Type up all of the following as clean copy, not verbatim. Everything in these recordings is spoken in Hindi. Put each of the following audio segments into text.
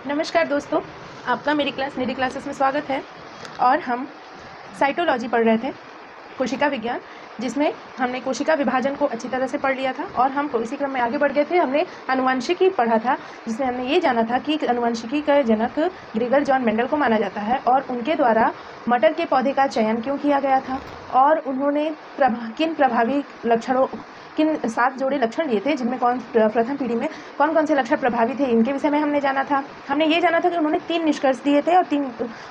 नमस्कार दोस्तों, आपका मेरी क्लासेस में स्वागत है। और हम साइटोलॉजी पढ़ रहे थे, कोशिका विज्ञान, जिसमें हमने कोशिका विभाजन को अच्छी तरह से पढ़ लिया था और हम इसी क्रम में आगे बढ़ गए थे। हमने आनुवंशिकी पढ़ा था, जिसमें हमने ये जाना था कि आनुवंशिकी का जनक ग्रेगर जॉन मेंडल को माना जाता है और उनके द्वारा मटर के पौधे का चयन क्यों किया गया था और उन्होंने किन प्रभावी लक्षणों, किन 7 जोड़े लक्षण लिए थे, जिनमें प्रथम पीढ़ी में कौन कौन से लक्षण प्रभावी थे, इनके विषय में हमने जाना था। हमने ये जाना था कि उन्होंने 3 निष्कर्ष दिए थे और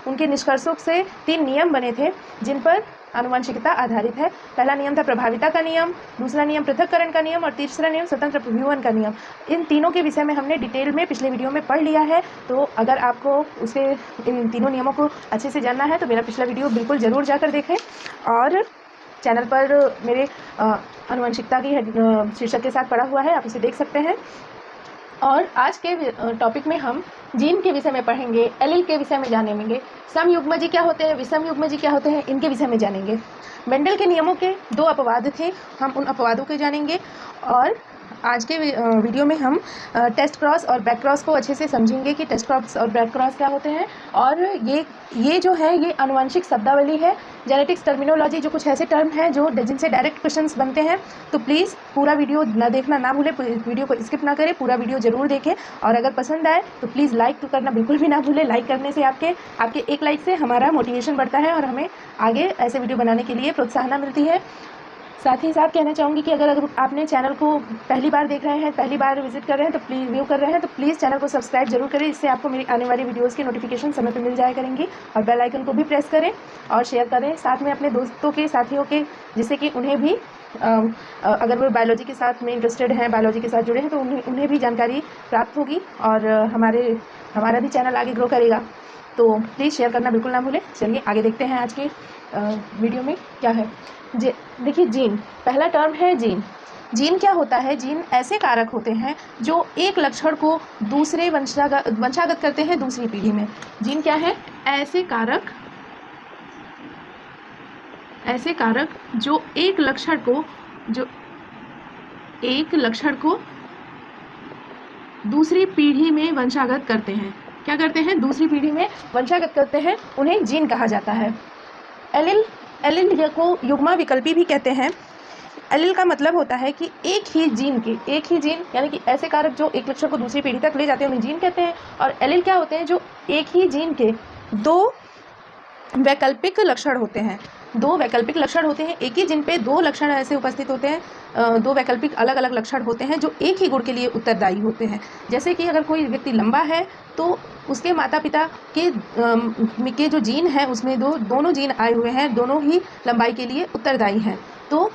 उनके निष्कर्षों से 3 नियम बने थे जिन पर आनुवंशिकता आधारित है। पहला नियम था प्रभाविता का नियम, दूसरा नियम पृथक्करण का नियम और तीसरा नियम स्वतंत्र व्यूहन का नियम। इन तीनों के विषय में हमने डिटेल में पिछले वीडियो में पढ़ लिया है। तो अगर आपको उसके इन तीनों नियमों को अच्छे से जानना है तो मेरा पिछला वीडियो बिल्कुल ज़रूर जाकर देखें। और चैनल पर मेरे आनुवंशिकता की शीर्षक के साथ पढ़ा हुआ है, आप उसे देख सकते हैं। और आज के टॉपिक में हम जीन के विषय में पढ़ेंगे, एलील के विषय में जानेंगे, समयुग्मजी क्या होते हैं, विषमयुग्मजी क्या होते हैं, इनके विषय में जानेंगे। मेंडल के नियमों के 2 अपवाद थे, हम उन अपवादों के जानेंगे। और आज के वीडियो में हम टेस्ट क्रॉस और बैक क्रॉस को अच्छे से समझेंगे कि टेस्ट क्रॉस और बैक क्रॉस क्या होते हैं। और ये जो है ये आनुवंशिक शब्दावली है, जेनेटिक्स टर्मिनोलॉजी, जो कुछ ऐसे टर्म हैं जो जिनसे डायरेक्ट क्वेश्चंस बनते हैं। तो प्लीज़ पूरा वीडियो देखना ना भूलें, वीडियो को स्किप ना करें, पूरा वीडियो ज़रूर देखें। और अगर पसंद आए तो प्लीज़ लाइक तो करना बिल्कुल भी ना भूलें। लाइक करने से आपके एक लाइक से हमारा मोटिवेशन बढ़ता है और हमें आगे ऐसे वीडियो बनाने के लिए प्रोत्साहन मिलती है। साथ ही साथ कहना चाहूँगी कि अगर आपने चैनल को पहली बार देख रहे हैं, पहली बार विजिट कर रहे हैं, तो प्लीज़ व्यू कर रहे हैं तो प्लीज़ चैनल को सब्सक्राइब जरूर करें। इससे आपको मेरी आने वाली वीडियोस की नोटिफिकेशन समय पर मिल जाया करेंगी। और बेल आइकन को भी प्रेस करें और शेयर करें साथ में अपने दोस्तों के, साथियों के, जिससे कि उन्हें भी अगर वो बायोलॉजी के साथ में इंटरेस्टेड हैं, बायोलॉजी के साथ जुड़े हैं, तो उन्हें भी जानकारी प्राप्त होगी और हमारा भी चैनल आगे ग्रो करेगा। तो प्लीज़ शेयर करना बिल्कुल ना भूलें। चलिए आगे देखते हैं आज के वीडियो में क्या है। देखिए, जीन, पहला टर्म है जीन। जीन क्या होता है? जीन ऐसे कारक होते हैं जो एक लक्षण को दूसरे वंशागत करते हैं दूसरी पीढ़ी में। जीन क्या है? ऐसे कारक जो एक लक्षण को दूसरी पीढ़ी में वंशागत करते हैं। क्या करते हैं? दूसरी पीढ़ी में वंशागत करते हैं, उन्हें जीन कहा जाता है। एलील को युग्मा विकल्पी भी कहते हैं। एलील का मतलब होता है कि एक ही जीन यानी कि ऐसे कारक जो एक लक्षण को दूसरी पीढ़ी तक ले जाते हैं, उन्हें जीन कहते हैं। और एलील क्या होते हैं? जो एक ही जीन के 2 वैकल्पिक लक्षण होते हैं। 2 वैकल्पिक लक्षण होते हैं, एक ही जीन पे 2 लक्षण ऐसे उपस्थित होते हैं, 2 वैकल्पिक अलग अलग लक्षण होते हैं जो एक ही गुण के लिए उत्तरदायी होते हैं। जैसे कि अगर कोई व्यक्ति लंबा है तो उसके माता पिता के जो जीन है उसमें दोनों जीन आए हुए हैं, दोनों ही लंबाई के लिए उत्तरदायी हैं। तो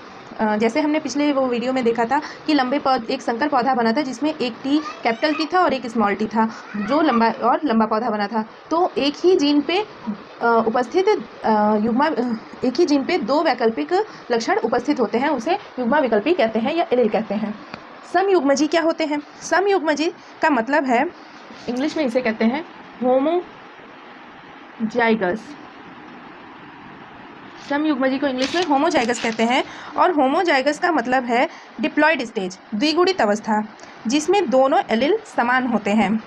जैसे हमने पिछले वो वीडियो में देखा था कि एक संकर पौधा बना था जिसमें एक टी कैपिटल टी था और एक स्मॉल टी था, जो लंबा पौधा बना था। तो एक ही जीन पे उपस्थित एक ही जीन पे 2 वैकल्पिक लक्षण उपस्थित होते हैं, उसे युग्मा विकल्पी कहते हैं या एलील कहते हैं। समयुग्मजी क्या होते हैं? समयुग्मजी का मतलब है, इंग्लिश में इसे कहते हैं होमोजाइगस। समयुग्मजी को इंग्लिश में होमोजाइगस कहते हैं। और होमोजाइगस का मतलब है डिप्लॉयड स्टेज, द्विगुणित अवस्था, जिसमें दोनों एलील समान होते हैं।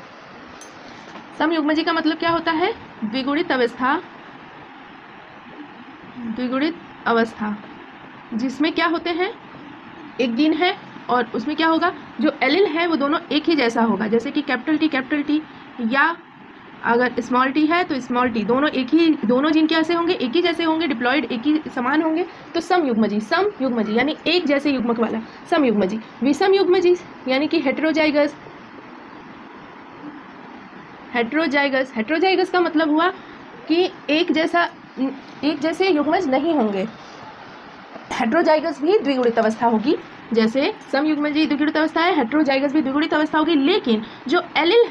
समयुग्मजी का मतलब क्या होता है? द्विगुणित अवस्था, जिसमें क्या होते हैं? एक जीन है और उसमें क्या होगा? जो एलील है वो दोनों एक ही जैसा होगा। जैसे कि कैपिटल टी या अगर स्मॉल टी है तो स्मॉल टी, दोनों जीन कैसे होंगे? एक ही जैसे होंगे, डिप्लॉयड एक ही समान होंगे। तो समयुग्मजी यानी एक जैसे युग्मक वाला समयुग्मजी। विषमयुग्मजी यानी कि हेट्रोजाइगस का मतलब हुआ कि एक जैसे युग्मज नहीं होंगे। हेट्रोजाइगस भी द्विगुणित अवस्था होगी, जैसे समयुग्मजी द्विगुणित अवस्था है, हेट्रोजाइगस भी द्विगुणित अवस्था होगी। लेकिन जो एलील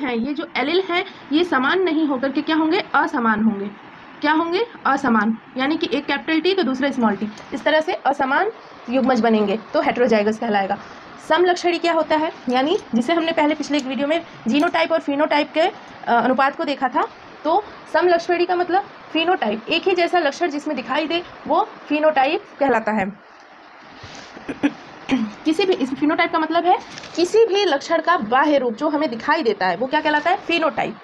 हैं ये समान नहीं होकर के क्या होंगे? असमान होंगे। क्या होंगे? असमान, यानी कि एक कैपिटल टी तो दूसरा स्मॉल टी, इस तरह से असमान युग्मज बनेंगे, तो हेट्रोजाइगस कहलाएगा। समलक्षणी क्या होता है? यानी जिसे हमने पहले पिछले एक वीडियो में जीनोटाइप और फिनोटाइप के अनुपात को देखा था। तो समलक्षणी का मतलब फिनोटाइप, एक ही जैसा लक्षण जिसमें दिखाई दे वो फिनोटाइप कहलाता है। किसी भी, इस फिनोटाइप का मतलब है किसी भी लक्षण का बाह्य रूप जो हमें दिखाई देता है वो क्या कहलाता है? फिनोटाइप।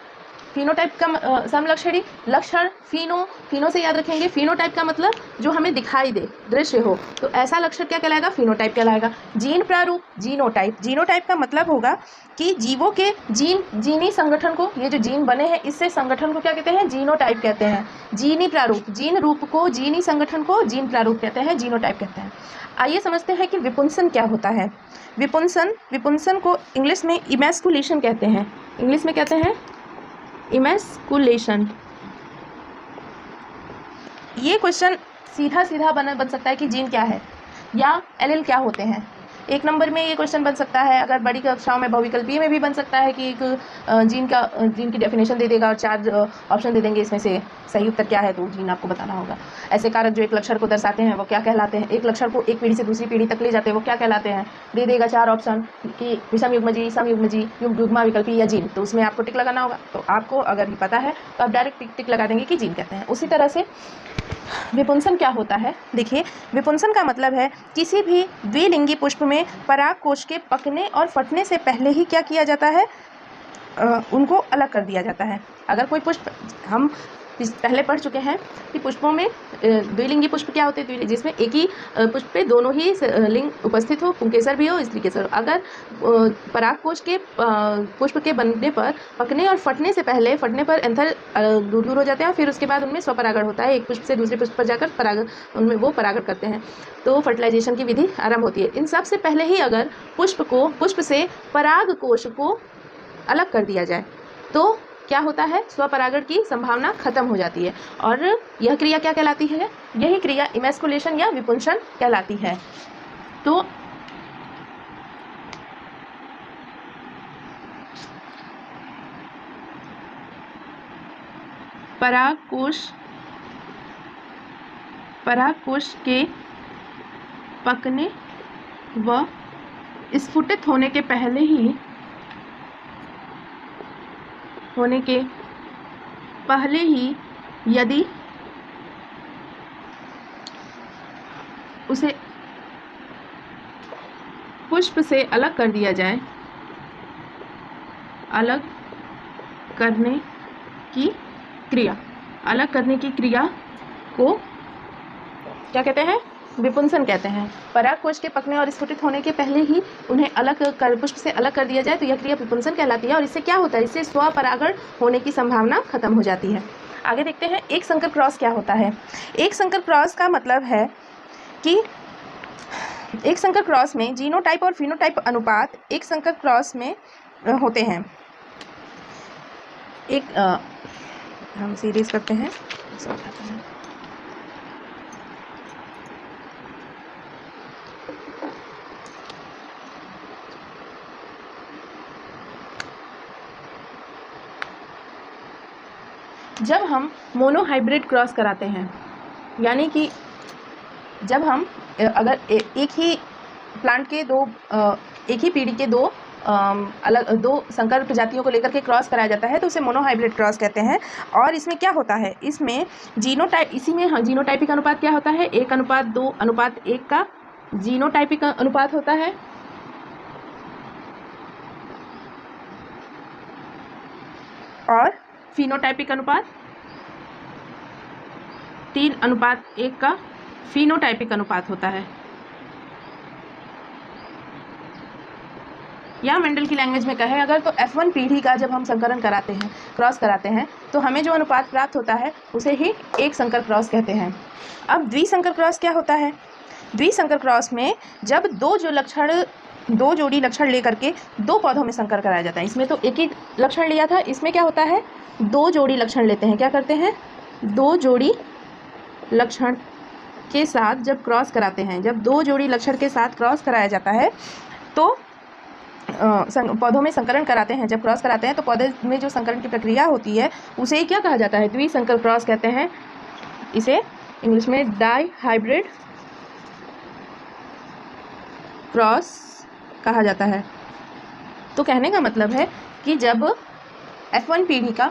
फिनोटाइप का समलक्षणी लक्षण, फिनो से याद रखेंगे। फिनोटाइप का मतलब जो हमें दिखाई दे, दृश्य हो, तो ऐसा लक्षण क्या कहलाएगा? फिनोटाइप कहलाएगा। जीन प्रारूप, जीनोटाइप। जीनोटाइप का मतलब होगा कि जीवों के जीनी संगठन को, ये जो जीन बने हैं इससे संगठन को क्या कहते हैं? जीनोटाइप कहते हैं। जीनी प्रारूप, जीन रूप को, जीनी संगठन को जीन प्रारूप कहते हैं, जीनोटाइप कहते हैं। आइए समझते हैं कि विपुंसन क्या होता है। विपुंसन को इंग्लिश में इमैस्कुलेशन कहते हैं। इंग्लिश में कहते हैं इमैस्कुलेशन। ये क्वेश्चन सीधा बन सकता है कि जीन क्या है या एलील क्या होते हैं। 1 नंबर में ये क्वेश्चन बन सकता है। अगर बड़ी कक्षाओं में बहुविकल्पीय में भी बन सकता है कि एक जीन की डेफिनेशन दे देगा और 4 ऑप्शन दे देंगे, इसमें से सही उत्तर क्या है तो जीन आपको बताना होगा। ऐसे कारक जो एक लक्षण को दर्शाते हैं वो क्या कहलाते हैं? एक लक्षण को एक पीढ़ी से दूसरी पीढ़ी तक ले जाते हैं वो क्या कहलाते हैं? दे देगा 4 ऑप्शन कि विषम युग्मजी, समयुग्मजी, युग्मा विकल्पी या जीन। तो उसमें आपको टिक लगाना होगा। तो आपको अगर ये पता है तो आप डायरेक्ट टिक लगा देंगे कि जीन कहते हैं। उसी तरह से विपुंसन क्या होता है? देखिए, विपुंसन का मतलब है किसी भी द्विलिंगी पुष्प में परागकोश के पकने और फटने से पहले ही क्या किया जाता है? उनको अलग कर दिया जाता है। अगर कोई पुष्प, हम पहले पढ़ चुके हैं कि पुष्पों में द्विलिंगी पुष्प क्या होते हैं? जिसमें एक ही पुष्प पे दोनों ही लिंग उपस्थित हो, पुंकेसर भी हो, स्त्री केसर हो। अगर परागकोश के पुष्प के बनने पर, पकने और फटने से पहले, फटने पर एंथर दूर हो जाते हैं, फिर उसके बाद उनमें स्वपरागण होता है। एक पुष्प से दूसरे पुष्प पर जाकर उनमें वो परागण करते हैं, तो फर्टिलाइजेशन की विधि आरंभ होती है। इन सब से पहले ही अगर पुष्प से परागकोश को अलग कर दिया जाए तो क्या होता है? स्वपरागण की संभावना खत्म हो जाती है। और यह क्रिया क्या कहलाती है? यही क्रिया इमैस्कुलेशन या विपुंसन कहलाती है। तो परागकोश के पकने व स्फुटित होने के पहले ही यदि उसे पुष्प से अलग कर दिया जाए, अलग करने की क्रिया को क्या कहते हैं? विपुंसन कहते हैं। परागकोश के पकने और स्फुटित होने के पहले ही उन्हें पुष्प से अलग कर दिया जाए तो यह क्रिया विपुंसन कहलाती है। और इससे क्या होता है? इससे स्वपरागण होने की संभावना खत्म हो जाती है। आगे देखते हैं एक संकर क्रॉस क्या होता है। एक संकर क्रॉस का मतलब है कि एक संकर क्रॉस में जीनोटाइप और फिनोटाइप अनुपात एक संकर क्रॉस में होते हैं। हम सीरीज करते हैं। जब हम मोनोहाइब्रिड क्रॉस कराते हैं, यानी कि जब हम अगर एक ही प्लांट के एक ही पीढ़ी के दो संकर प्रजातियों को लेकर के क्रॉस कराया जाता है तो उसे मोनोहाइब्रिड क्रॉस कहते हैं। और इसमें क्या होता है? इसमें जीनोटाइपिक अनुपात क्या होता है? 1:2:1 का जीनोटाइपिक अनुपात होता है। और फिनोटाइपिक अनुपात 3:1 का फिनोटाइपिक अनुपात होता है। या मेंडल की लैंग्वेज में कहें अगर तो F1 पीढ़ी का जब हम संकरण कराते हैं, क्रॉस कराते हैं, तो हमें जो अनुपात प्राप्त होता है उसे ही एक संकर क्रॉस कहते हैं। अब द्विसंकर क्रॉस क्या होता है? द्विसंकर क्रॉस में जब दो जोड़ी लक्षण लेकर के 2 पौधों में संकर कराया जाता है। इसमें तो एक ही लक्षण लिया था, इसमें क्या होता है? 2 जोड़ी लक्षण लेते हैं। क्या करते हैं? 2 जोड़ी लक्षण के साथ जब क्रॉस कराते हैं, जब 2 जोड़ी लक्षण के साथ क्रॉस कराया जाता है तो पौधों में संकरण कराते हैं। जब क्रॉस कराते हैं तो पौधे में जो संकरण की प्रक्रिया होती है उसे क्या कहा जाता है? द्विसंकर क्रॉस कहते हैं। इसे इंग्लिश में डाई हाइब्रिड क्रॉस कहा जाता है। तो कहने का मतलब है कि जब F1 पीढ़ी का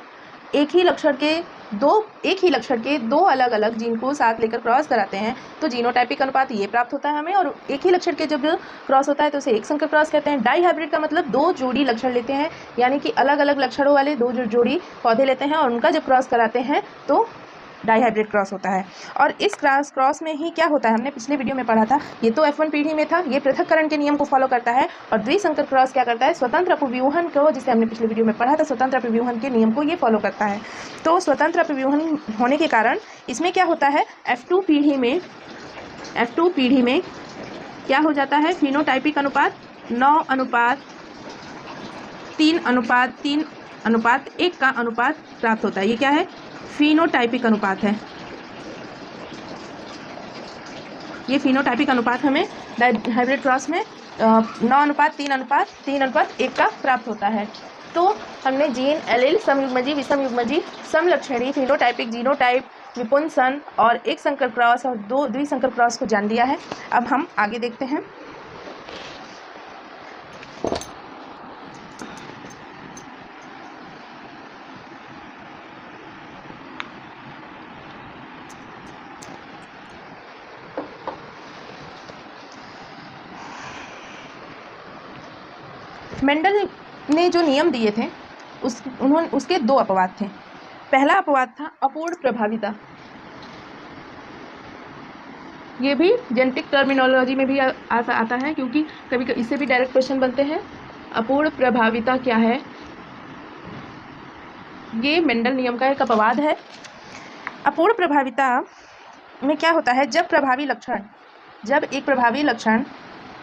एक ही लक्षण के एक ही लक्षण के दो अलग अलग जीन को साथ लेकर क्रॉस कराते हैं तो जीनोटाइपिक अनुपात ये प्राप्त होता है हमें। और एक ही लक्षण के जब क्रॉस होता है तो उसे एक संकर क्रॉस कहते हैं। डाई हाइब्रिड का मतलब दो जोड़ी लक्षण लेते हैं, यानी कि अलग अलग लक्षणों वाले दो जोड़ी पौधे लेते हैं और उनका जब क्रॉस कराते हैं तो डाई हाइब्रिड क्रॉस होता है। और इस क्रॉस में ही क्या होता है, हमने पिछले वीडियो में पढ़ा था, ये तो F1 पीढ़ी में था, ये पृथक्करण के नियम को फॉलो करता है। और द्विसंकर क्रॉस क्या करता है, स्वतंत्र अपव्यूहन को, जिसे हमने पिछले वीडियो में पढ़ा था, स्वतंत्र अपव्यूहन के नियम को ये फॉलो करता है। तो स्वतंत्र अपव्यूहन होने के कारण इसमें क्या होता है, F2 पीढ़ी में क्या हो जाता है, फिनोटाइपिक अनुपात 9:3:1 का अनुपात प्राप्त होता है। ये क्या है, फिनोटाइपिक अनुपात है। ये फिनोटाइपिक अनुपात हमें हाइब्रिड क्रॉस में 9:3:1 का प्राप्त होता है। तो हमने जीन, एलील, समयुग्मजी, विषमयुग्मजी, समलक्षणी, फिनोटाइपिक, जीनोटाइप, विपुंसन और एक संकर क्रॉस और दो द्विसंकर क्रॉस को जान लिया है। अब हम आगे देखते हैं। मेंडल ने जो नियम दिए थे उसके दो अपवाद थे। पहला अपवाद था अपूर्ण प्रभाविता। ये भी जेनेटिक टर्मिनोलॉजी में भी आता है, क्योंकि कभी इससे भी डायरेक्ट क्वेश्चन बनते हैं। अपूर्ण प्रभाविता क्या है, ये मेंडल नियम का एक अपवाद है। अपूर्ण प्रभाविता में क्या होता है, जब एक प्रभावी लक्षण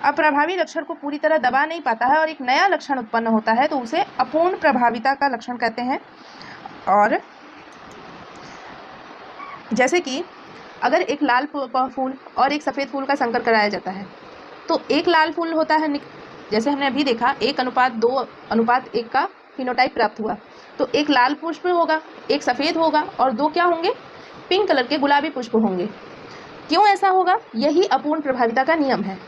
अप्रभावी लक्षण को पूरी तरह दबा नहीं पाता है और एक नया लक्षण उत्पन्न होता है तो उसे अपूर्ण प्रभाविता का लक्षण कहते हैं। और जैसे कि अगर एक लाल फूल और एक सफ़ेद फूल का संकर कराया जाता है तो एक लाल फूल होता है, जैसे हमने अभी देखा 1:2:1 का फिनोटाइप प्राप्त हुआ, तो एक लाल पुष्प होगा, एक सफ़ेद होगा और दो क्या होंगे, पिंक कलर के गुलाबी पुष्प होंगे। क्यों ऐसा होगा, यही अपूर्ण प्रभाविता का नियम है,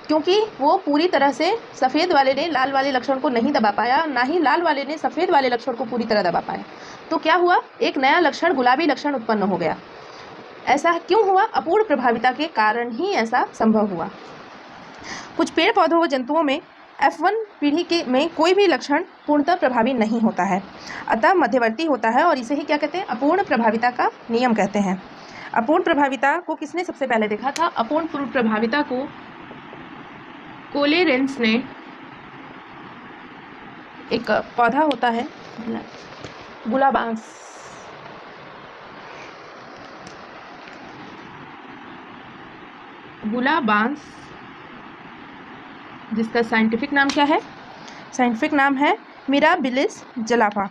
क्योंकि वो पूरी तरह से सफ़ेद वाले ने लाल वाले लक्षण को नहीं दबा पाया, ना ही लाल वाले ने सफ़ेद वाले लक्षण को पूरी तरह दबा पाया। तो क्या हुआ, एक नया लक्षण, गुलाबी लक्षण उत्पन्न हो गया। ऐसा क्यों हुआ, अपूर्ण प्रभाविता के कारण ही ऐसा संभव हुआ। कुछ पेड़ पौधों व जंतुओं में F1 पीढ़ी में कोई भी लक्षण पूर्णतः प्रभावी नहीं होता है, अतः मध्यवर्ती होता है और इसे ही क्या कहते हैं, अपूर्ण प्रभाविता का नियम कहते हैं। अपूर्ण प्रभाविता को किसने सबसे पहले देखा था, अपूर्ण प्रभाविता को कोलेरेंस ने, एक पौधा होता है गुलाबांस, जिसका साइंटिफिक नाम क्या है, साइंटिफिक नाम है मिराबिलिस जलाफा।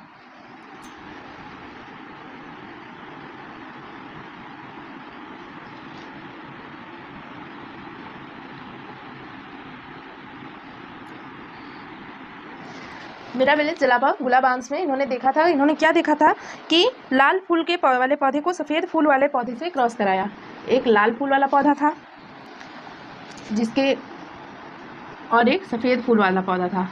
मिराबिलिस जलाफा गुलाबांस में इन्होंने क्या देखा था कि लाल फूल के वाले पौधे को सफ़ेद फूल वाले पौधे से क्रॉस कराया। एक लाल फूल वाला पौधा था और एक सफ़ेद फूल वाला पौधा था,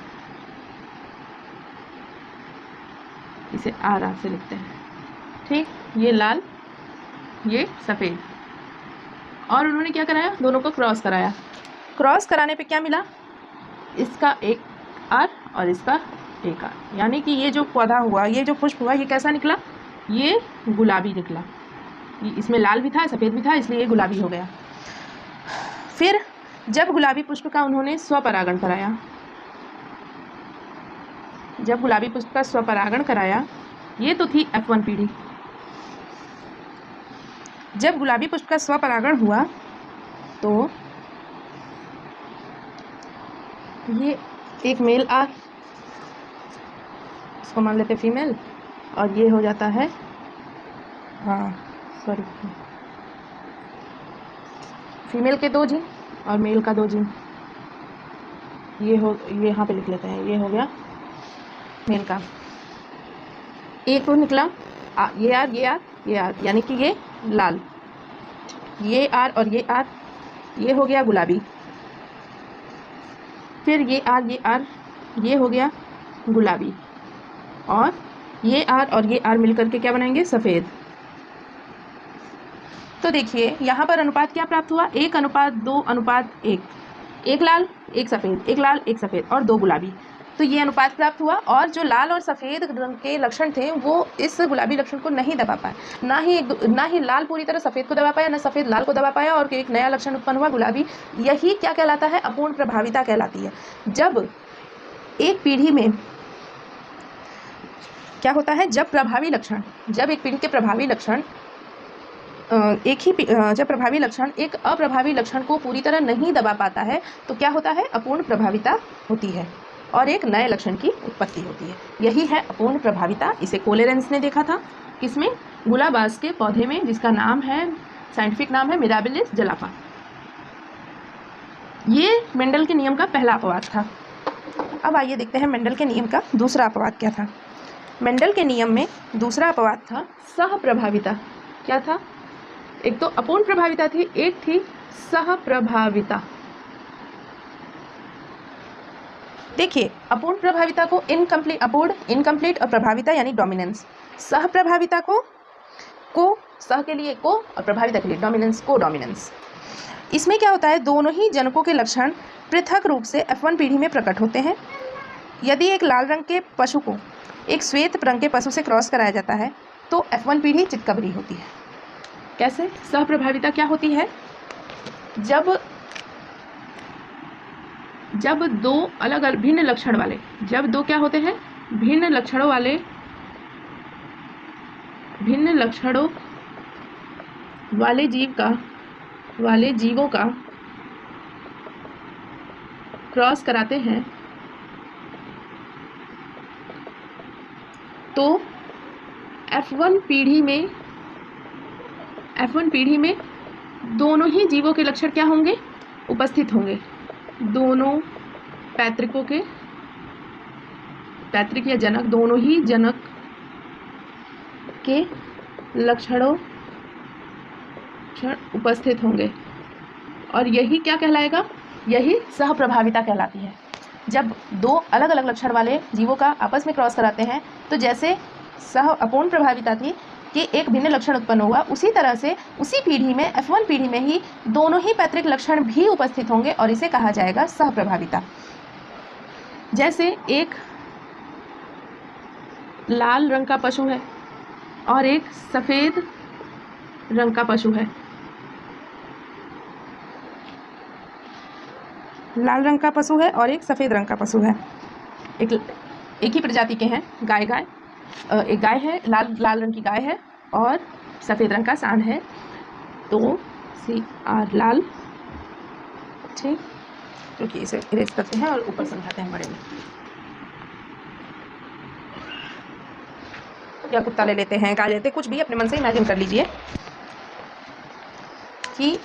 इसे आर से लिखते हैं, ठीक, ये लाल ये सफ़ेद। और उन्होंने क्या कराया, दोनों को क्रॉस कराया। क्रॉस कराने पे क्या मिला, इसका एक आर और इसका एक आर, यानी कि ये जो पौधा हुआ, ये जो पुष्प हुआ, ये कैसा निकला, ये गुलाबी निकला। इसमें लाल भी था, सफ़ेद भी था, इसलिए ये गुलाबी हो गया। फिर जब गुलाबी पुष्प का उन्होंने स्वपरागण कराया, ये तो थी F1 पीढ़ी। जब गुलाबी पुष्प का स्वपरागण हुआ तो ये एक मेल आर, इसको मान लेते फीमेल, और ये हो जाता है, फीमेल के 2 जीन और मेल का 2 जीन, ये यहाँ पे लिख लेते हैं, ये हो गया मेल का। एक तो निकला ये आर, यानी कि ये लाल, ये आर और ये आर, ये हो गया गुलाबी। फिर ये आर, ये हो गया गुलाबी, और ये आर और ये आर मिलकर के क्या बनाएंगे, सफ़ेद। तो देखिए यहाँ पर अनुपात क्या प्राप्त हुआ, 1:2:1, एक लाल एक सफ़ेद, एक लाल एक सफ़ेद और 2 गुलाबी। तो ये अनुपात प्राप्त हुआ और जो लाल और सफ़ेद रंग के लक्षण थे वो इस गुलाबी लक्षण को नहीं दबा पाए। ना ही लाल पूरी तरह सफ़ेद को दबा पाया, ना सफ़ेद लाल को दबा पाया और एक नया लक्षण उत्पन्न हुआ, गुलाबी। यही क्या कहलाता है, अपूर्ण प्रभाविता कहलाती है। जब एक पीढ़ी में क्या होता है, जब एक पीढ़ी के प्रभावी लक्षण जब प्रभावी लक्षण एक अप्रभावी लक्षण को पूरी तरह नहीं दबा पाता है तो क्या होता है, अपूर्ण प्रभाविता होती है और एक नए लक्षण की उत्पत्ति होती है। यही है अपूर्ण प्रभाविता। इसे कोलेरेंस ने देखा था, किसमें, गुलाबास के पौधे में, जिसका नाम है, साइंटिफिक नाम है मिराबिलिस जलापा। ये मेंडल के नियम का पहला अपवाद था। अब आइए देखते हैं मेंडल के नियम का दूसरा अपवाद क्या था। मेंडल के नियम में दूसरा अपवाद था सहप्रभाविता। क्या था, एक तो अपूर्ण प्रभाविता थी, एक थी सहप्रभाविता। देखिए अपूर्ण प्रभाविता को इनकम्प्लीट और प्रभाविता यानी डोमिनेंस, सहप्रभाविता को सह के लिए को और प्रभाविता के लिए डोमिनेंस, को डोमिनेंस। इसमें क्या होता है, दोनों ही जनकों के लक्षण पृथक रूप से F1 पीढ़ी में प्रकट होते हैं। यदि एक लाल रंग के पशु को एक श्वेत रंग के पशु से क्रॉस कराया जाता है तो F1 पीढ़ी चितकबरी होती है। कैसे, सहप्रभाविता क्या होती है, जब दो अलग अलग भिन्न लक्षण वाले, जब दो क्या होते हैं, भिन्न लक्षणों वाले जीवों का क्रॉस कराते हैं तो F1 पीढ़ी में दोनों ही जीवों के लक्षण क्या होंगे, उपस्थित होंगे। दोनों पैतृक या जनक, दोनों ही जनक के लक्षणों उपस्थित होंगे और यही क्या कहलाएगा, यही सहप्रभाविता कहलाती है। जब दो अलग अलग लक्षण वाले जीवों का आपस में क्रॉस कराते हैं तो जैसे अपूर्ण प्रभाविता थी कि एक भिन्न लक्षण उत्पन्न हुआ, उसी तरह से उसी पीढ़ी में F1 पीढ़ी में ही दोनों ही पैतृक लक्षण भी उपस्थित होंगे और इसे कहा जाएगा सहप्रभाविता। जैसे एक लाल रंग का पशु है और एक सफ़ेद रंग का पशु है, लाल रंग का पशु है और एक सफ़ेद रंग का पशु है, एक ही प्रजाति के हैं, एक गाय है, लाल रंग की गाय है और सफ़ेद रंग का सांड है, तो CR लाल, ठीक, क्योंकि इसे इरेज करते हैं और ऊपर समझाते हैं बड़े में, या कुत्ता ले लेते हैं, गाय लेते हैं, कुछ भी अपने मन से इमेजिन कर लीजिए कि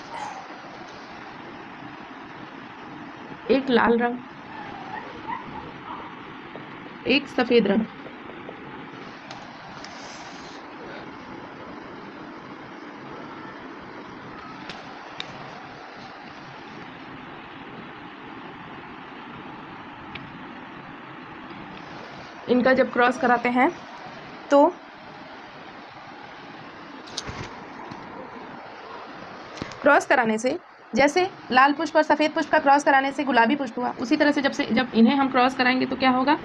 एक लाल रंग, एक सफ़ेद रंग, इनका जब क्रॉस कराते हैं तो क्रॉस कराने से, जैसे लाल पुष्प और सफ़ेद पुष्प का क्रॉस कराने से गुलाबी पुष्प हुआ, उसी तरह से जब इन्हें हम क्रॉस कराएंगे तो क्या होगा,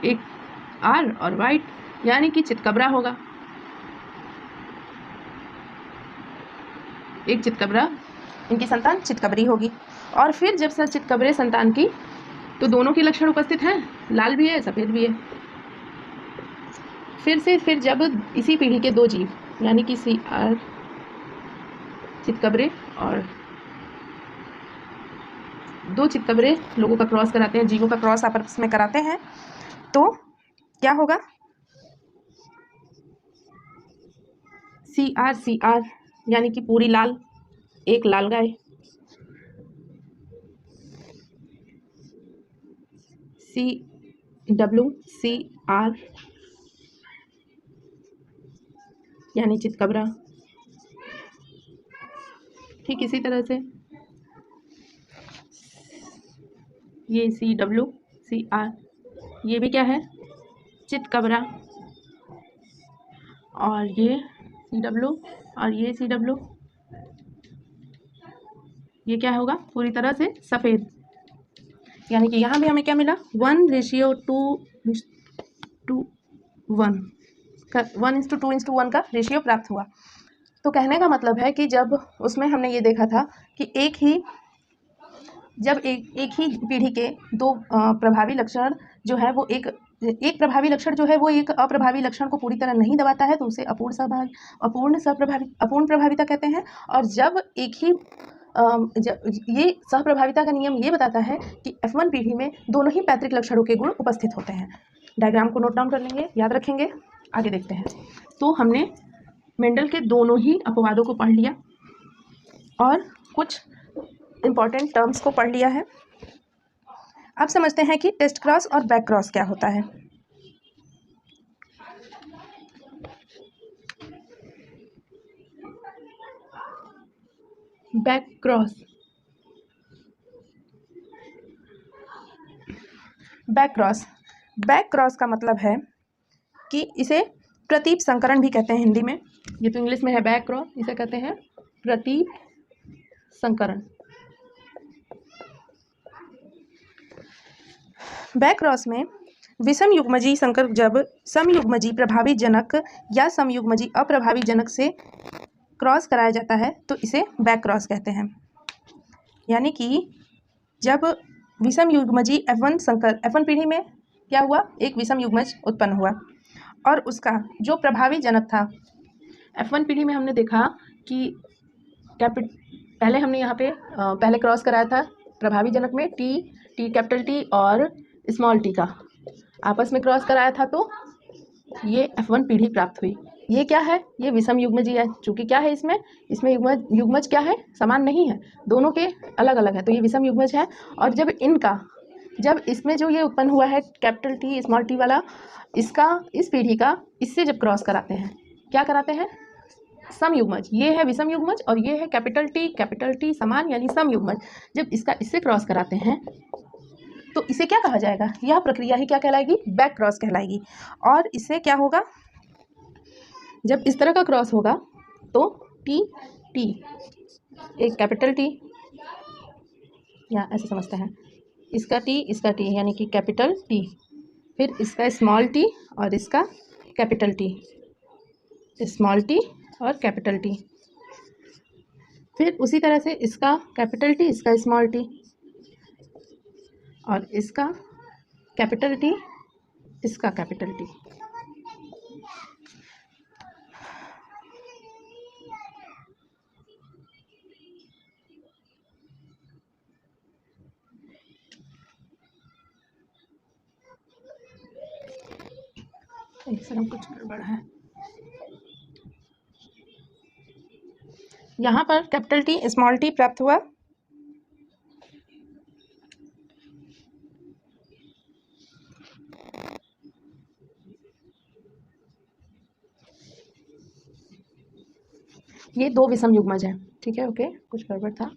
एक R और वाइट यानी कि चितकबरा होगा, एक चितकबरा, इनकी संतान चितकबरी होगी। और फिर जब चितकबरे संतान की, तो दोनों के लक्षण उपस्थित हैं, लाल भी है सफ़ेद भी है। फिर जब इसी पीढ़ी के दो जीव यानी कि CR चितकबरे और दो चितकबरे लोगों का क्रॉस कराते हैं, जीवों का क्रॉस आपस में कराते हैं, तो क्या होगा, CR यानी कि पूरी लाल, एक लाल गाय, CR यानी चितकबरा। ठीक इसी तरह से ये CR ये भी क्या है, चितकबरा, और ये CW, और ये CW, ये क्या होगा, पूरी तरह से सफ़ेद। यानी कि यहाँ भी हमें क्या मिला, 1:2:1 का 1:2:1 का रेशियो प्राप्त हुआ। तो कहने का मतलब है कि जब उसमें हमने ये देखा था कि एक ही पीढ़ी के दो प्रभावी लक्षण जो है वो एक प्रभावी लक्षण जो है वो एक अप्रभावी लक्षण को पूरी तरह नहीं दबाता है, तो उसे अपूर्ण प्रभाविता कहते हैं। और जब एक ही ये सहप्रभाविता का नियम ये बताता है कि F1 पीढ़ी में दोनों ही पैतृक लक्षणों के गुण उपस्थित होते हैं। डायग्राम को नोट डाउन कर लेंगे, याद रखेंगे, आगे देखते हैं। तो हमने मेंडल के दोनों ही अपवादों को पढ़ लिया और कुछ इम्पॉर्टेंट टर्म्स को पढ़ लिया है। अब समझते हैं कि टेस्ट क्रॉस और बैक क्रॉस क्या होता है। बैक क्रॉस का मतलब है कि इसे प्रतीप संकरण भी कहते हैं हिंदी में। ये तो इंग्लिश में है बैक क्रॉस, इसे कहते हैं प्रतीप संकरण। बैक क्रॉस में विषम युग्मजी संकर जब समयुग्मजी प्रभावी जनक या समयुग्मजी अप्रभावी जनक से क्रॉस कराया जाता है तो इसे बैक क्रॉस कहते हैं। यानी कि जब विषम युग्मजी F1 पीढ़ी में क्या हुआ, एक विषम युग्मज उत्पन्न हुआ और उसका जो प्रभावी जनक था, F1 पीढ़ी में हमने देखा कि पहले हमने यहाँ पे पहले क्रॉस कराया था प्रभावी जनक में कैपिटल T और स्मॉल t का आपस में क्रॉस कराया था, तो ये F1 पीढ़ी प्राप्त हुई। ये क्या है, ये विषम युग्मजी है। चूँकि क्या है इसमें युग्मज क्या है, समान नहीं है, दोनों के अलग अलग है, तो ये विषम युग्मज है। और जब इसमें जो ये उत्पन्न हुआ है कैपिटल T स्मॉल t वाला, इस पीढ़ी का इससे जब क्रॉस कराते हैं, क्या कराते हैं, सम युग्मज। ये है विषम युग्मज और ये है कैपिटल T समान यानी सम युग्मज। जब इससे क्रॉस कराते हैं तो इसे क्या कहा जाएगा, यह प्रक्रिया ही क्या कहलाएगी, बैक क्रॉस कहलाएगी। और इससे क्या होगा, जब इस तरह का क्रॉस होगा तो T एक कैपिटल T, या ऐसे समझते हैं, इसका T यानी कि कैपिटल T, फिर इसका स्मॉल t और इसका कैपिटल T, स्मॉल t और कैपिटल T, फिर उसी तरह से इसका कैपिटल T, इसका स्मॉल t और इसका कैपिटल T, इसका कैपिटल T। कुछ गड़बड़ है यहाँ पर, कैपिटल T स्मॉल t प्राप्त हुआ। ये दो विषम युग्मज है, ठीक है, ओके, कुछ गड़बड़ था।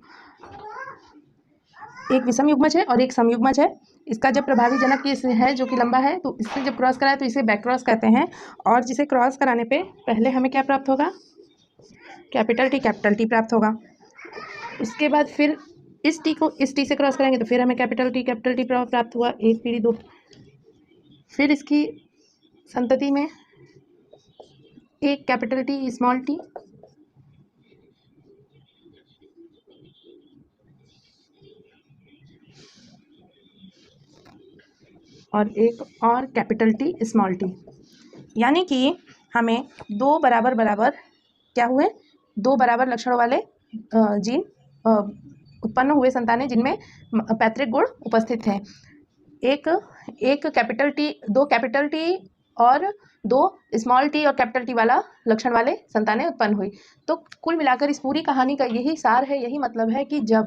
एक विषम युग्मज है और एक समयुग्मज है। इसका जब प्रभावी जनक है जो कि लंबा है, तो इससे जब क्रॉस कराए तो इसे बैक क्रॉस कहते हैं। और जिसे क्रॉस कराने पे पहले हमें क्या प्राप्त होगा, कैपिटल T प्राप्त होगा। उसके बाद फिर इस T को इस T से क्रॉस करेंगे तो फिर हमें कैपिटल T प्राप्त हुआ, एक पीढ़ी दो। फिर इसकी संतति में एक कैपिटल T स्मॉल t, और एक और कैपिटल T स्मॉल t। यानी कि हमें दो बराबर क्या हुए, दो बराबर लक्षणों वाले जीन उत्पन्न हुए संतानें जिनमें पैतृक गुण उपस्थित हैं। एक कैपिटल T, दो कैपिटल T और दो स्मॉल t और कैपिटल T वाला लक्षण वाले संतानें उत्पन्न हुई। तो कुल मिलाकर इस पूरी कहानी का यही सार है, यही मतलब है कि जब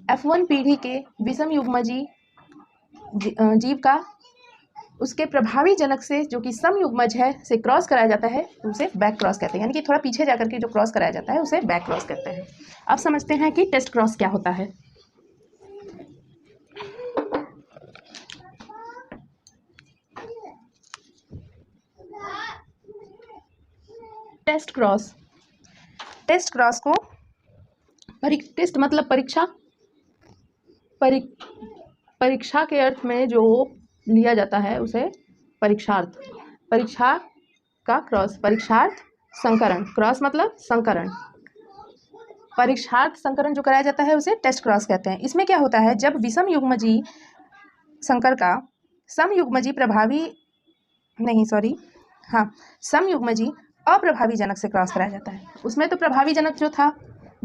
F1 पीढ़ी के विषम युग्मजी जीव का उसके प्रभावी जनक से जो कि सम युग्मज है से क्रॉस कराया जाता है तो उसे बैक क्रॉस कहते हैं। यानी कि थोड़ा पीछे जाकर के जो क्रॉस कराया जाता है उसे बैक क्रॉस कहते हैं। अब समझते हैं कि टेस्ट क्रॉस क्या होता है। Test cross. टेस्ट क्रॉस को टेस्ट मतलब परीक्षा, परीक्षा के अर्थ में जो लिया जाता है उसे परीक्षार्थ। परीक्षा का क्रॉस, परीक्षार्थ संकरण। क्रॉस मतलब संकरण। परीक्षार्थ संकरण जो कराया जाता है उसे टेस्ट क्रॉस कहते हैं। इसमें क्या होता है, जब विषम युग्मजी संकर का समयुग्मजी समयुग्मजी अप्रभावी जनक से क्रॉस कराया जाता है। उसमें तो प्रभावी जनक जो था,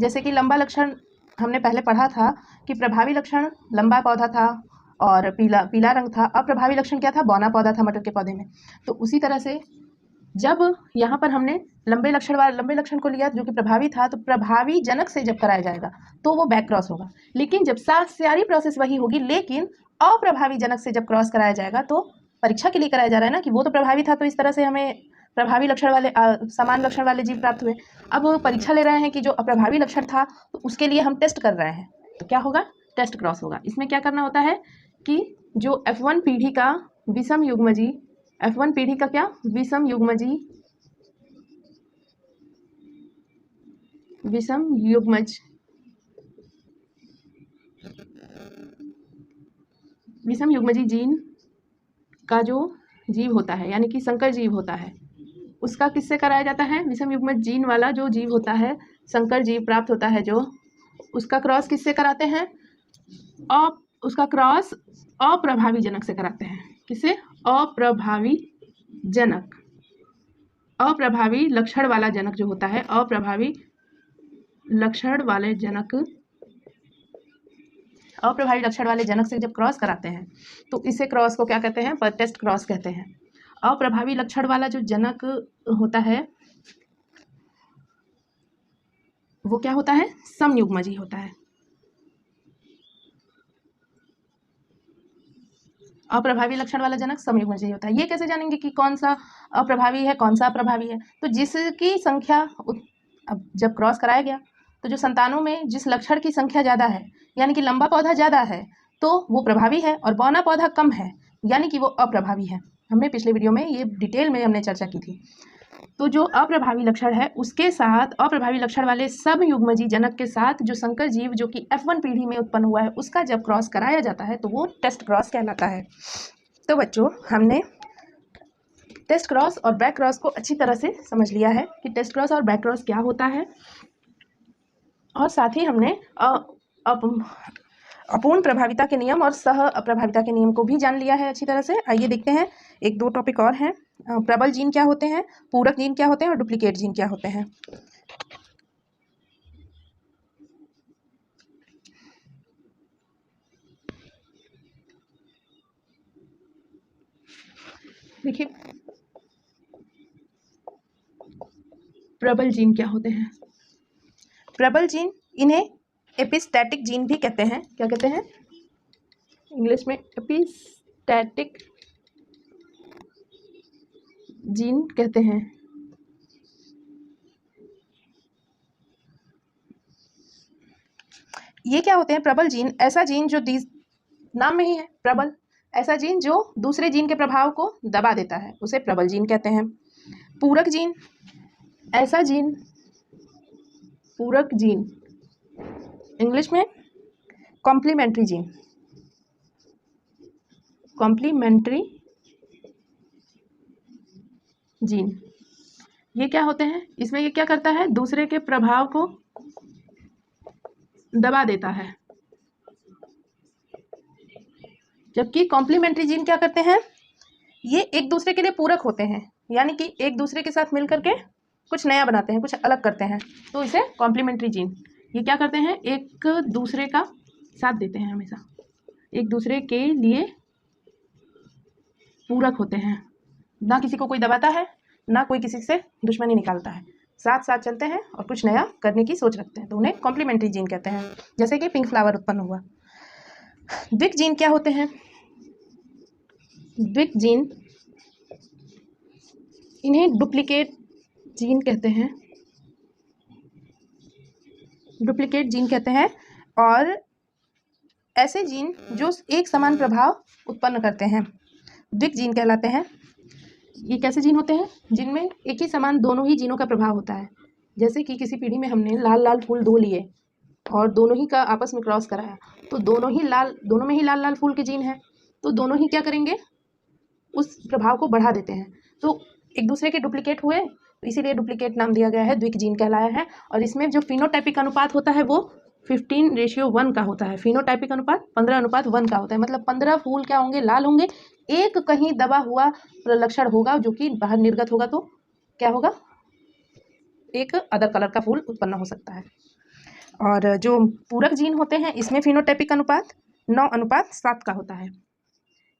जैसे कि लंबा लक्षण हमने पहले पढ़ा था कि प्रभावी लक्षण लंबा पौधा था और पीला रंग था। अप्रभावी लक्षण क्या था, बौना पौधा था मटर के पौधे में। तो उसी तरह से जब यहाँ पर हमने लंबे लक्षण को लिया जो कि प्रभावी था, तो प्रभावी जनक से जब कराया जाएगा तो वो बैक क्रॉस होगा। लेकिन जब सारी प्रोसेस वही होगी, लेकिन अप्रभावी जनक से जब क्रॉस कराया जाएगा तो परीक्षा के लिए कराया जा रहा है ना, कि वो तो प्रभावी था तो इस तरह से हमें प्रभावी लक्षण वाले समान लक्षण वाले जीव प्राप्त हुए। अब परीक्षा ले रहे हैं कि जो अप्रभावी लक्षण था तो उसके लिए हम टेस्ट कर रहे हैं, तो क्या होगा, टेस्ट क्रॉस होगा। इसमें क्या करना होता है कि जो F1 पीढ़ी का विषम युग्मजी, F1 पीढ़ी का क्या, विषम युग्मजी जीन का जो जीव होता है, यानी कि संकर जीव होता है, उसका किससे कराया जाता है, विषम युग्मज जीन वाला जो जीव होता है, संकर जीव प्राप्त होता है जो, उसका क्रॉस किससे कराते हैं, उसका क्रॉस अप्रभावी जनक से कराते हैं। किससे, अप्रभावी जनक। अप्रभावी लक्षण वाला जनक जो होता है, अप्रभावी लक्षण वाले जनक से जब क्रॉस कराते हैं तो इसे क्रॉस को क्या कहते हैं, टेस्ट क्रॉस कहते हैं। अप्रभावी लक्षण वाला जो जनक होता है वो क्या होता है, समयुग्मजी होता है। अप्रभावी लक्षण वाला जनक समयुग्मजी होता है। ये कैसे जानेंगे कि कौन सा अप्रभावी है कौन सा अप्रभावी है, तो जिसकी संख्या, अब जब क्रॉस कराया गया तो जो संतानों में जिस लक्षण की संख्या ज़्यादा है, यानी कि लंबा पौधा ज़्यादा है तो वो प्रभावी है, और बौना पौधा कम है यानी कि वो अप्रभावी है। हमने पिछले वीडियो में ये डिटेल में हमने चर्चा की थी। तो जो अप्रभावी लक्षण है उसके साथ, अप्रभावी लक्षण वाले समयुग्मजी जनक के साथ जो संकर जीव जो कि F1 पीढ़ी में उत्पन्न हुआ है उसका जब क्रॉस कराया जाता है तो वो टेस्ट क्रॉस कहलाता है। तो बच्चों, हमने टेस्ट क्रॉस और बैक क्रॉस को अच्छी तरह से समझ लिया है कि टेस्ट क्रॉस और बैक क्रॉस क्या होता है, और साथ ही हमने अपूर्ण प्रभाविता के नियम और सह अप्रभाविता के नियम को भी जान लिया है अच्छी तरह से। आइए देखते हैं, एक दो टॉपिक और हैं। प्रबल जीन क्या होते हैं, पूरक जीन क्या होते हैं और डुप्लीकेट जीन क्या होते हैं। देखिए, प्रबल जीन क्या होते हैं। प्रबल जीन, इन्हें एपिस्टैटिक जीन भी कहते हैं। क्या कहते हैं, इंग्लिश में एपिस्टैटिक जीन कहते हैं। ये क्या होते हैं, प्रबल जीन, ऐसा जीन जो नाम में ही है प्रबल, ऐसा जीन जो दूसरे जीन के प्रभाव को दबा देता है, उसे प्रबल जीन कहते हैं। पूरक जीन, ऐसा जीन, पूरक जीन, इंग्लिश में कॉम्प्लीमेंट्री जीन, कॉम्प्लीमेंट्री जीन। ये क्या होते हैं, इसमें ये क्या करता है, दूसरे के प्रभाव को दबा देता है, जबकि कॉम्प्लीमेंट्री जीन क्या करते हैं, ये एक दूसरे के लिए पूरक होते हैं, यानी कि एक दूसरे के साथ मिलकर के कुछ नया बनाते हैं, कुछ अलग करते हैं, तो इसे कॉम्प्लीमेंट्री जीन। ये क्या करते हैं, एक दूसरे का साथ देते हैं, हमेशा एक दूसरे के लिए पूरक होते हैं, ना किसी को कोई दबाता है ना कोई किसी से दुश्मनी निकालता है, साथ साथ चलते हैं और कुछ नया करने की सोच रखते हैं, तो उन्हें कॉम्प्लीमेंट्री जीन कहते हैं। जैसे कि पिंक फ्लावर उत्पन्न हुआ। द्विक जीन क्या होते हैं, द्विक जीन, इन्हें डुप्लीकेट जीन कहते हैं, डुप्लीकेट जीन कहते हैं, और ऐसे जीन जो एक समान प्रभाव उत्पन्न करते हैं द्विक जीन कहलाते हैं। ये कैसे जीन होते हैं जिनमें एक ही समान दोनों ही जीनों का प्रभाव होता है। जैसे कि किसी पीढ़ी में हमने लाल लाल फूल 2 लिए और दोनों ही का आपस में क्रॉस कराया, तो दोनों में ही लाल लाल फूल के जीन हैं, तो दोनों ही क्या करेंगे, उस प्रभाव को बढ़ा देते हैं। तो एक दूसरे के डुप्लीकेट हुए, तो इसीलिए डुप्लीकेट नाम दिया गया है, द्विक जीन कहलाया है। और इसमें जो फिनोटाइपिक अनुपात होता है वो 15:1 का होता है। फिनोटाइपिक अनुपात 15:1 का होता है, मतलब 15 फूल क्या होंगे, लाल होंगे, एक कहीं दबा हुआ लक्षण होगा जो कि बाहर निर्गत होगा, तो क्या होगा, एक अदर कलर का फूल उत्पन्न हो सकता है। और जो पूरक जीन होते हैं इसमें फिनोटाइपिक अनुपात 9:7 का होता है।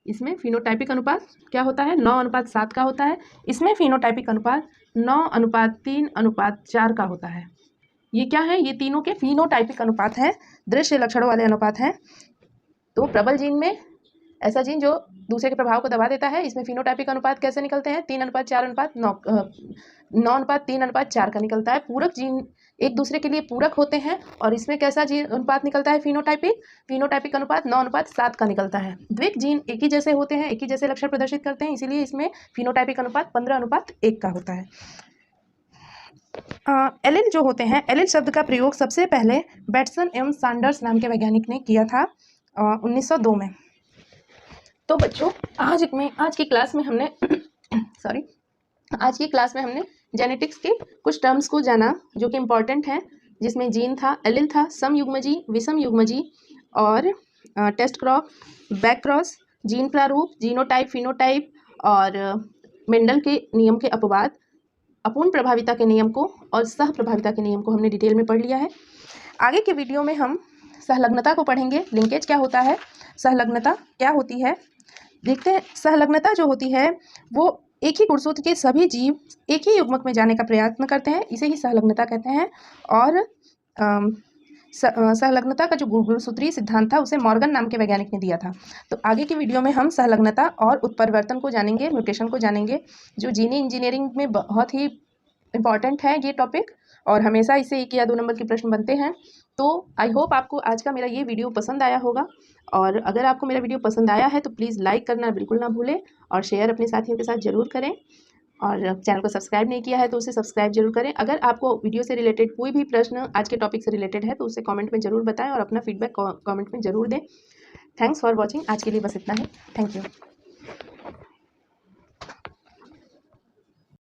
इसमें फिनोटाइपिक अनुपात क्या होता है, 9:7 का होता है। इसमें फिनोटाइपिक अनुपात 9:3:4 का होता है। ये क्या है, ये तीनों के फिनोटाइपिक अनुपात हैं, दृश्य लक्षणों वाले अनुपात हैं। तो प्रबल जीन में ऐसा जीन जो दूसरे के प्रभाव को दबा देता है, इसमें फिनोटाइपिक अनुपात कैसे निकलते हैं, 9:3:4 का निकलता है। पूरक जीन एक दूसरे के लिए पूरक होते हैं और इसमें कैसा जीन अनुपात निकलता है, फिनोटाइपिक अनुपात 9:7 का निकलता है। द्विक जीन एक ही जैसे होते हैं, एक ही जैसे लक्षण प्रदर्शित करते हैं, इसीलिए इसमें फिनोटाइपिक अनुपात 15:1 का होता है। एलिल जो होते हैं, एलिल शब्द का प्रयोग सबसे पहले बैटसन एवं सैंडर्स नाम के वैज्ञानिक ने किया था 1902 में। तो बच्चों आज की क्लास में हमने जेनेटिक्स के कुछ टर्म्स को जाना जो कि इम्पॉर्टेंट है, जिसमें जीन था, एलिल था, समयुग्मजी, विषम युग्मजी और test crop, back cross, gene प्रारूप, जीनोटाइप, फिनोटाइप और मेंडल के नियम के अपवाद, अपूर्ण प्रभाविता के नियम को और सह प्रभाविता के नियम को हमने डिटेल में पढ़ लिया है। आगे के वीडियो में हम सहलग्नता को पढ़ेंगे। लिंकेज क्या होता है, सहलग्नता क्या होती है, देखते हैं। सहलग्नता जो होती है वो एक ही गुणसूत्र के सभी जीव एक ही युग्मक में जाने का प्रयत्न करते हैं, इसे ही सहलग्नता कहते हैं। और सहलग्नता का जो गुणसूत्रीय सिद्धांत था उसे मॉर्गन नाम के वैज्ञानिक ने दिया था। तो आगे की वीडियो में हम सहलग्नता और उत्परिवर्तन को जानेंगे, म्यूटेशन को जानेंगे, जो जीनी इंजीनियरिंग में बहुत ही इम्पॉर्टेंट है ये टॉपिक, और हमेशा इसे 1 या 2 नंबर के प्रश्न बनते हैं। तो आई होप आपको आज का मेरा ये वीडियो पसंद आया होगा, और अगर आपको मेरा वीडियो पसंद आया है तो प्लीज़ लाइक करना बिल्कुल ना भूलें और शेयर अपने साथियों के साथ ज़रूर करें। और चैनल को सब्सक्राइब नहीं किया है तो उसे सब्सक्राइब जरूर करें। अगर आपको वीडियो से रिलेटेड कोई भी प्रश्न आज के टॉपिक से रिलेटेड है तो उसे कमेंट में ज़रूर बताएं और अपना फीडबैक कमेंट में ज़रूर दें। Thanks for watching. आज के लिए बस इतना ही। Thank you.